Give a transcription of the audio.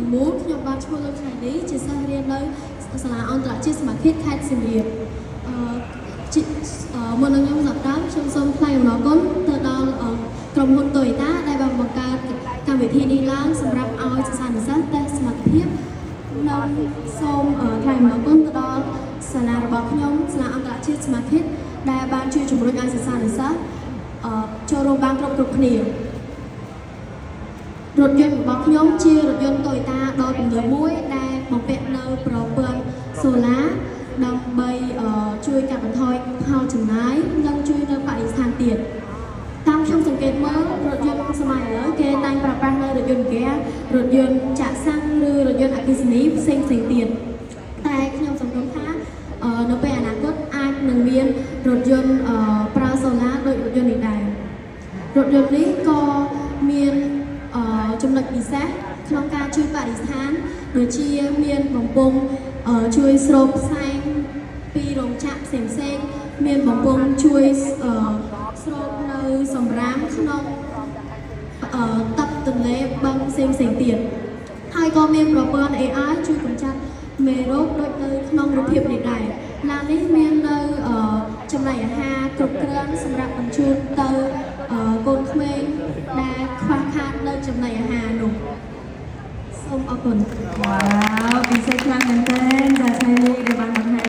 ទាំងមូលខ្ញុំបានឈ្មោះលោកថ្ងៃនេះជាសិស្សរៀននៅសាលាអន្តរជាតិសមាគមខេត្តសៀមរាបមុននឹងខ្ញុំចាប់ផ្ដើមខ្ញុំសូមថ្លែងអំណរគុណទៅដល់ក្រុមហ៊ុន Toyota ដែលបានបង្កើតកម្មវិធីនេះឡើងសម្រាប់ឲ្យសិស្សានុសិស្សតេស្តសមត្ថភាពនិងសូមថ្លែងអំណរគុណទៅដល់សាលារបស់ខ្ញុំសាលាអន្តរជាតិសមាគមដែលបានជួយជំរុញឲ្យសិស្សានុសិស្សចូលរួមបានគ្រប់គ្នារថយន្តរបស់ខ្ញុំជារថយន្ត Toyota ដ៏ទំនើបមួយដែលបំពាក់នៅប្រព័ន្ធសូឡាដើម្បីជួយកាត់បន្ថយផលចំណាយនិងជួយនៅបរិស្ថានទៀតតាមខ្ញុំសង្កេតមើលរថយន្តសម័យឥឡូវគេតែងប្រើប្រាស់នៅរថយន្តហ្គារថយន្តចាក់សាំងឬរថយន្តអគ្គិសនីផ្សេងទៀតតែខ្ញុំសង្ឃឹមថានៅពេលអនាគតអាចនឹងមានរថយន្តប្រើសូឡាដូចរថយន្តនេះដែររថយន្តនេះក៏មានចំណុចពិសេសក្នុងការជួយបរិស្ថានដូចជាមានបំពង់ជួយស្រូបផ្សែងពីរោងចក្រផ្សេងមានបំពង់ជួយស្រូបនៅសម្រាមក្នុងទឹកទន្លេបឹងផ្សេងទៀតហើយក៏មានប្រព័ន្ធ AI ជួយកម្ចាត់មេរោគដូចនៅក្នុងរូបភាពនេះដែរឡាននេះមាននៅចំណីអាហារគ្រប់គ្រាន់សម្រាប់បញ្ជូនទៅកូនក្មេងដែលខ្វះខាតនៅចំណីអាហារនោះសូមអរគុណ